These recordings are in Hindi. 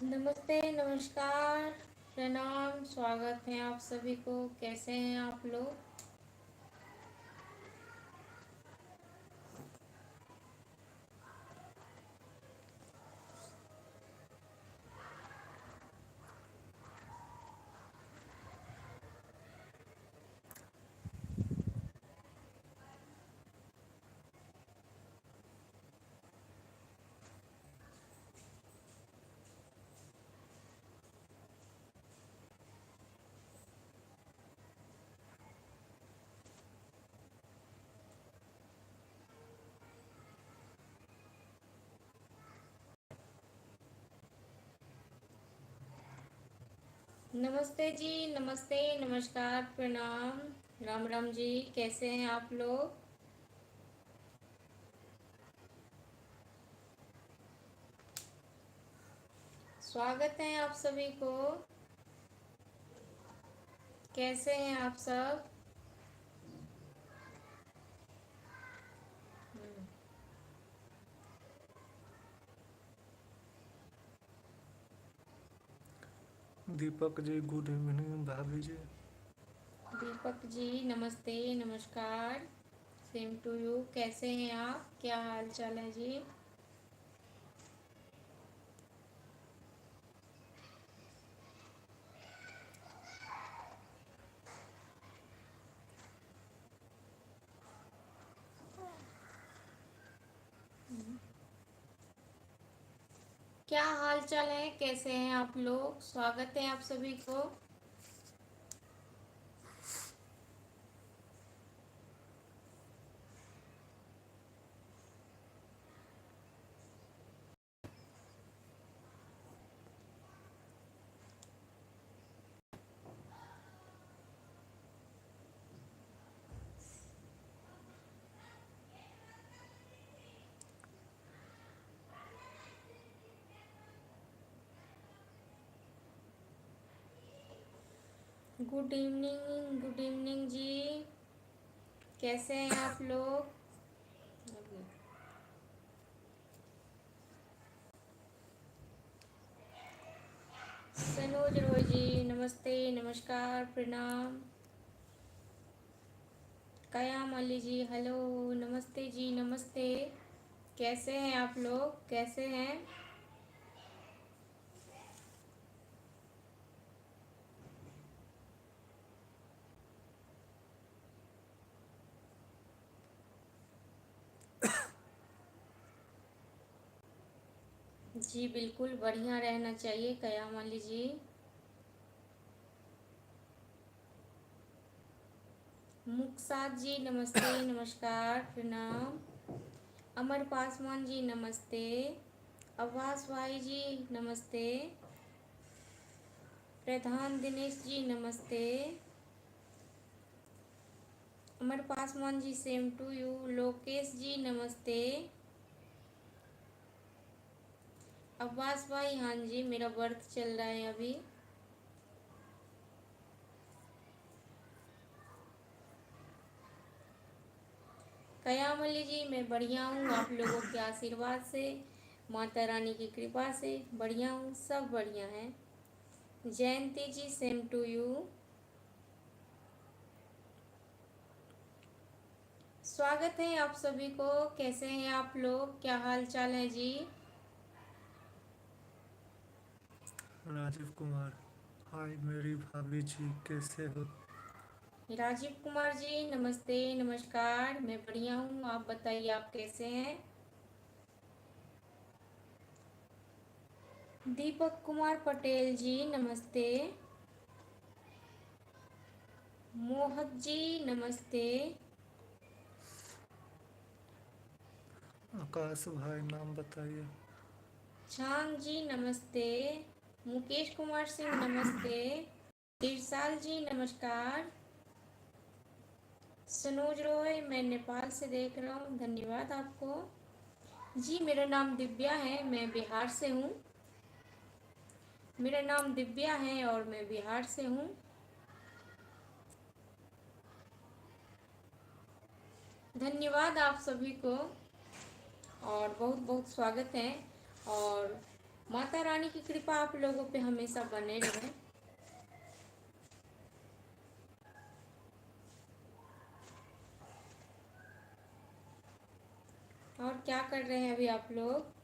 नमस्ते, नमस्कार, प्रणाम, स्वागत है आप सभी को। कैसे हैं आप लोग? नमस्ते जी, नमस्ते, नमस्कार, प्रणाम, राम राम जी। कैसे हैं आप लोग? स्वागत है आप सभी को। कैसे हैं आप सब? Deepak ji good evening. भाभी जी दीपक जी नमस्ते, नमस्कार, सेम टू यू। कैसे हैं आप? क्या हाल चाल है जी? क्या हाल चाल है? कैसे हैं आप लोग? स्वागत है आप सभी को। गुड इवनिंग जी। कैसे हैं आप लोग? सनोज रॉय जी नमस्ते, नमस्कार, प्रणाम। कयाम अली जी हेलो, नमस्ते जी, नमस्ते। कैसे हैं आप लोग? कैसे हैं? जी बिल्कुल बढ़िया रहना चाहिए कयाम अली जी। मुक्साद जी नमस्ते, नमस्कार, प्रणाम। अमर पासवान जी नमस्ते। अब्बास भाई जी नमस्ते। प्रधान दिनेश जी नमस्ते। अमर Paswan ji same to you. Lokesh जी नमस्ते। अब्बास भाई हाँ जी, मेरा बर्थ चल रहा है अभी। कयाम अली जी मैं बढ़िया हूँ, आप लोगों के आशीर्वाद से, माता रानी की कृपा से बढ़िया हूँ, सब बढ़िया है। जयंती जी सेम टू यू। स्वागत है आप सभी को। कैसे हैं आप लोग? क्या हाल चाल है जी? राजीव कुमार। हाय मेरी भाभी जी कैसे हो? राजीव कुमार जी नमस्ते, नमस्कार, मैं बढ़िया हूँ। आप बताइए आप कैसे हैं? दीपक कुमार पटेल जी नमस्ते। मोहत जी नमस्ते। आकाश भाई नाम बताइए। छांग जी नमस्ते। मुकेश कुमार सिंह नमस्ते। तिरसाल जी नमस्कार। सनोज रॉय मैं नेपाल से देख रहा हूँ, धन्यवाद आपको। जी मेरा नाम दिव्या है, मैं बिहार से हूँ। मेरा नाम दिव्या है और मैं बिहार से हूँ। धन्यवाद आप सभी को और बहुत बहुत स्वागत है। और माता रानी की कृपा आप लोगों पे हमेशा बने रहे। और क्या कर रहे हैं अभी आप लोग?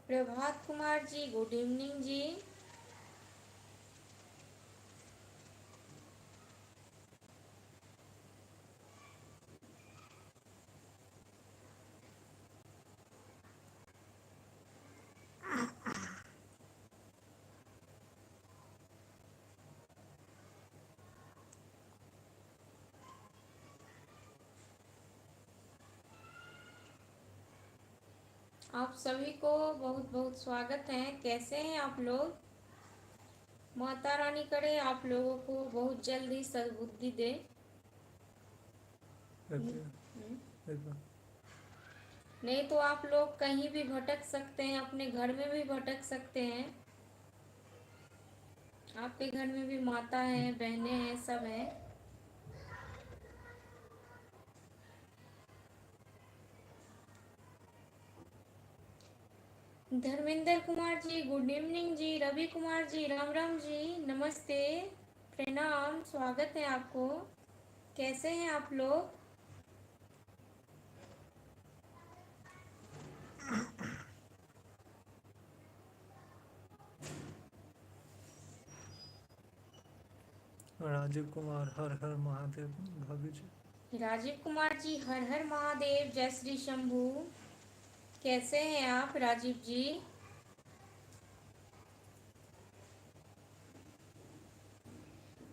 प्रभात कुमार जी, गुड इवनिंग जी। आप सभी को बहुत बहुत स्वागत है। कैसे हैं आप लोग? माता रानी करे आप लोगों को बहुत जल्दी सद्बुद्धि दे। नहीं तो आप लोग कहीं भी भटक सकते हैं, अपने घर में भी भटक सकते हैं। आपके घर में भी माता है, बहनें हैं, सब हैं। धर्मेंद्र कुमार जी, गुड इवनिंग जी। रवि कुमार जी, राम राम जी, नमस्ते, प्रणाम, स्वागत है आपको। कैसे हैं आप लोग? राजीव कुमार, हर हर महादेव। भाभी जी, राजीव कुमार जी, हर हर महादेव, जय श्री शंभू। कैसे हैं आप राजीव जी?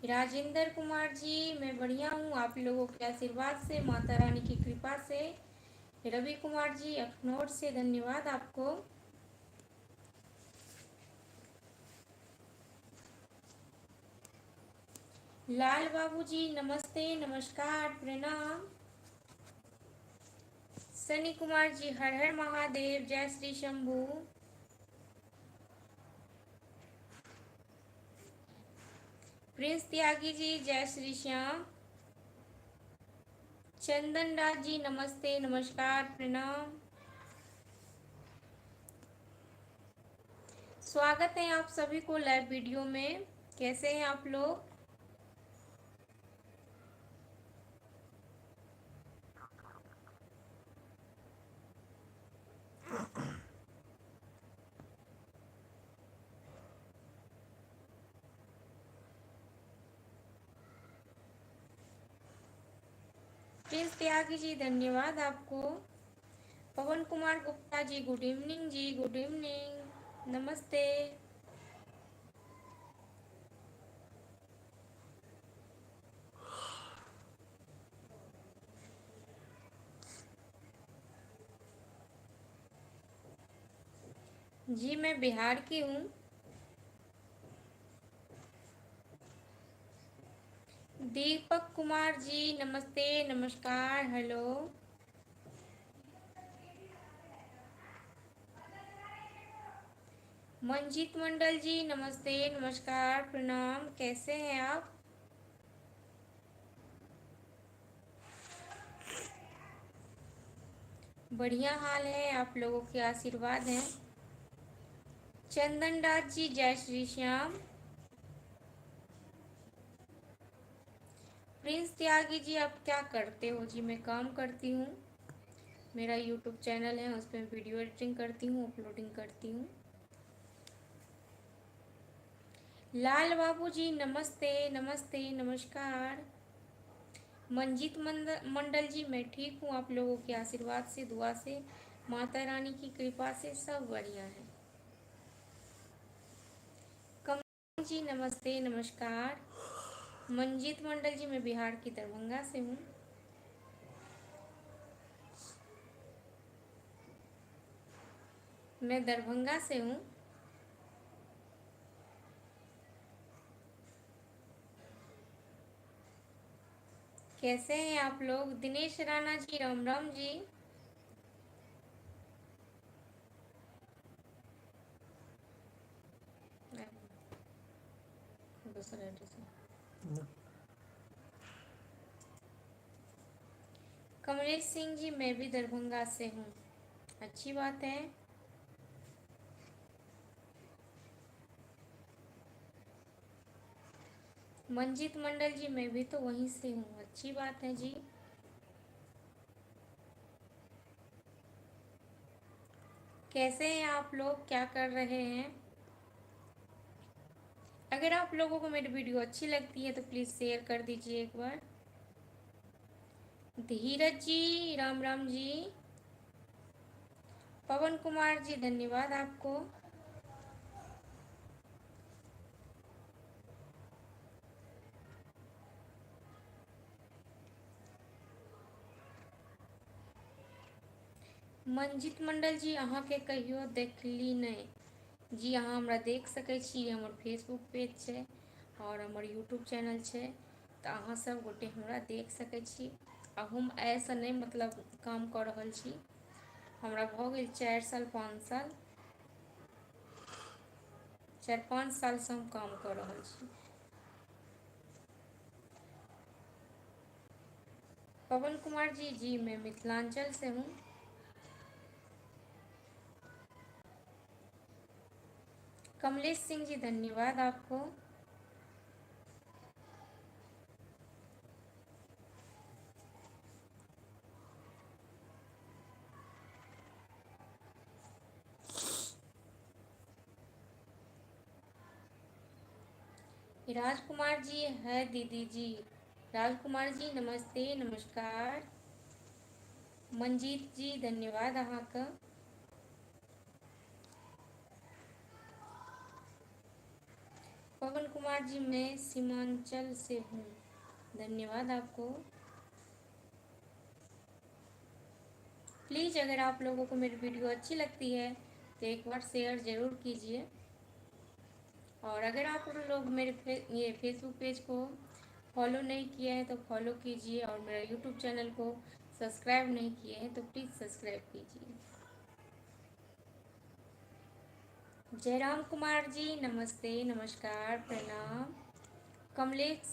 राजेंद्र कुमार जी, मैं बढ़िया हूँ आप लोगों के आशीर्वाद से, माता रानी की कृपा से। रवि कुमार जी, अखनौर से, धन्यवाद आपको। लाल बाबू जी, नमस्ते, नमस्कार, प्रणाम। सनी कुमार जी, हर हर महादेव, जय श्री शंभू। प्रिंस त्यागी जी, जय श्री श्याम। चंदन राज जी, नमस्ते, नमस्कार, प्रणाम। स्वागत है आप सभी को लाइव वीडियो में। कैसे हैं आप लोग? प्रिंस त्यागी जी, धन्यवाद आपको। पवन कुमार गुप्ता जी, गुड इवनिंग जी, गुड इवनिंग, नमस्ते। जी मैं बिहार की हूँ। दीपक कुमार जी, नमस्ते, नमस्कार, हेलो। मंजीत मंडल जी, नमस्ते, नमस्कार, प्रणाम। कैसे हैं आप? बढ़िया हाल है, आप लोगों के आशीर्वाद हैं। चंदन राज जी जय श्री श्याम। प्रिंस त्यागी जी आप क्या करते हो जी? मैं काम करती हूँ, मेरा यूट्यूब चैनल है, उस पर वीडियो एडिटिंग करती हूँ, अपलोडिंग करती हूँ। लाल बाबू जी नमस्ते नमस्ते नमस्कार। मंजीत मंडल जी मैं ठीक हूँ, आप लोगों के आशीर्वाद से, दुआ से, माता रानी की कृपा से सब बढ़िया है। कमल जी नमस्ते नमस्कार। मंजीत मंडल जी मैं बिहार की दरभंगा से हूँ। मैं दरभंगा से हूँ। कैसे हैं आप लोग? दिनेश राणा जी राम राम जी। दूसरा एड्रेस है। कमलेश सिंह जी मैं भी दरभंगा से हूँ, अच्छी बात है। मंजीत मंडल जी मैं भी तो वहीं से हूँ, अच्छी बात है जी। कैसे हैं आप लोग, क्या कर रहे हैं? अगर आप लोगों को मेरी वीडियो अच्छी लगती है तो प्लीज़ शेयर कर दीजिए एक बार। धीरज जी राम राम जी। पवन कुमार जी धन्यवाद आपको। मंजीत मंडल जी अहाँके कहियो देखली नहीं जी? अहाँ हमरा देख सकै छी, हमर फेसबुक पेज छै और हमर यूट्यूब चैनल छै, तऽ अहाँ सब गोटे हमरा देख सकै छी। आ हम ऐसा नहीं मतलब काम कर रहल छी, हमरा भऽ गेल 4 साल 5 साल, 4-5 साल से हम काम कर रहल छी। पवन कुमार जी जी मैं मिथिलांचल से हूँ। कमलेश सिंह जी धन्यवाद आपको। राजकुमार जी है दीदी जी। राजकुमार जी नमस्ते नमस्कार। मंजीत जी धन्यवाद अहाँके। पवन कुमार जी मैं सीमांचल से हूँ, धन्यवाद आपको। प्लीज़ अगर आप लोगों को मेरी वीडियो अच्छी लगती है तो एक बार शेयर ज़रूर कीजिए। और अगर आप लोग मेरे ये फेसबुक पेज को फॉलो नहीं किए हैं तो फॉलो कीजिए, और मेरा यूट्यूब चैनल को सब्सक्राइब नहीं किए हैं तो प्लीज़ सब्सक्राइब कीजिए। जयराम कुमार जी नमस्ते नमस्कार प्रणाम। कमलेश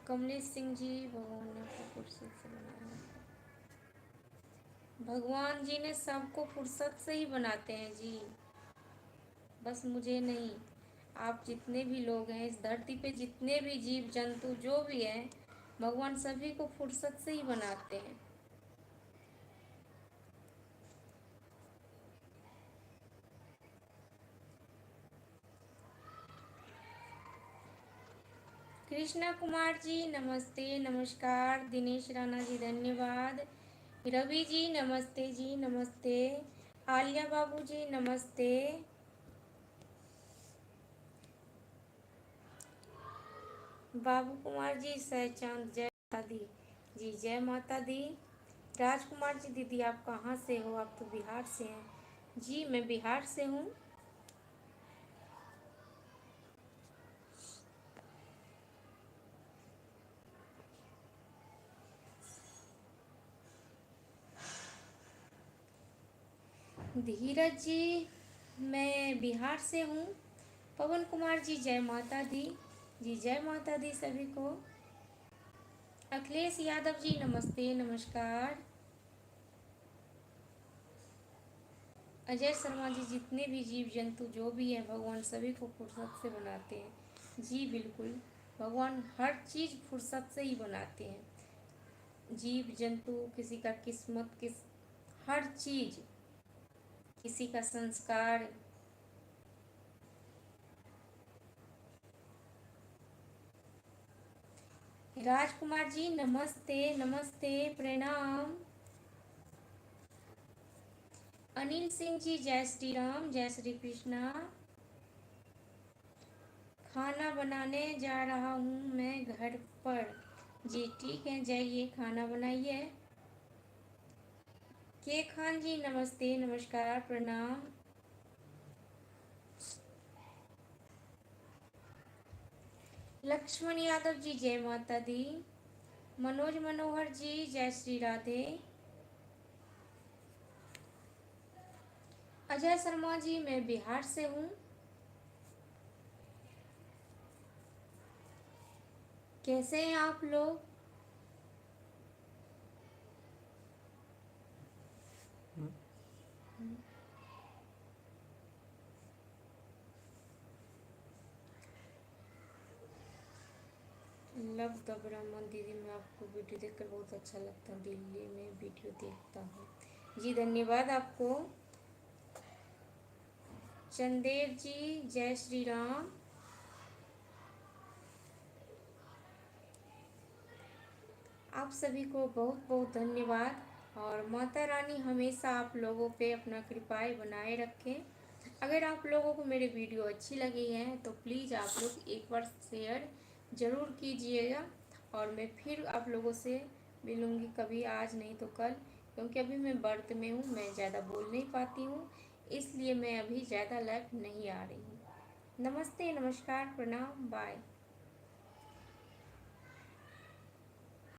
कमलेश सिंह जी भगवान ने आपको फुर्सत से बनाया। भगवान जी ने सबको फुर्सत से ही बनाते हैं जी, बस मुझे नहीं। आप जितने भी लोग हैं इस धरती पे, जितने भी जीव जंतु जो भी हैं, भगवान सभी को फुर्सत से ही बनाते हैं। कृष्णा कुमार जी नमस्ते नमस्कार। दिनेश राणा जी धन्यवाद। रवि जी नमस्ते जी नमस्ते। आलिया बाबू जी नमस्ते। बाबू कुमार जी सहचांद जय माता दी जी, जय माता दी। राजकुमार जी दीदी आप कहाँ से हो? आप तो बिहार से हैं जी। मैं बिहार से हूँ। धीरज जी मैं बिहार से हूँ। पवन कुमार जी जय माता दी जी, जय माता दी सभी को। अखिलेश यादव जी नमस्ते नमस्कार। अजय शर्मा जी, जितने भी जीव जंतु जो भी है भगवान सभी को फुर्सत से बनाते हैं। जी बिल्कुल, भगवान हर चीज़ फुर्सत से ही बनाते हैं। जीव जंतु, किसी का किस्मत, हर चीज़, किसी का संस्कार। राजकुमार जी नमस्ते, नमस्ते, प्रणाम। अनिल सिंह जी जय श्री राम, जय श्री कृष्णा। खाना बनाने जा रहा हूँ मैं घर पर। जी ठीक है, जाइए खाना बनाइए। के खान जी नमस्ते, नमस्कार, प्रणाम। लक्ष्मण यादव जी जय माता दी। मनोज मनोहर जी जय श्री राधे। अजय शर्मा जी मैं बिहार से हूँ। कैसे हैं आप लोग? लव द ब्राह्मण दीदी, मैं आपको वीडियो देखकर बहुत अच्छा लगता है, दिल्ली में वीडियो देखता हूँ। जी धन्यवाद आपको। चंदेर जी जय श्री राम। आप सभी को बहुत बहुत धन्यवाद, और माता रानी हमेशा आप लोगों पे अपना कृपाएं बनाए रखें। अगर आप लोगों को मेरे वीडियो अच्छी लगी है तो प्लीज़ आप लोग एक बार शेयर ज़रूर कीजिएगा। और मैं फिर आप लोगों से मिलूँगी कभी, आज नहीं तो कल, क्योंकि अभी मैं व्रत में हूँ, मैं ज़्यादा बोल नहीं पाती हूँ, इसलिए मैं अभी ज़्यादा लाइव नहीं आ रही हूँ। नमस्ते, नमस्कार, प्रणाम, बाय।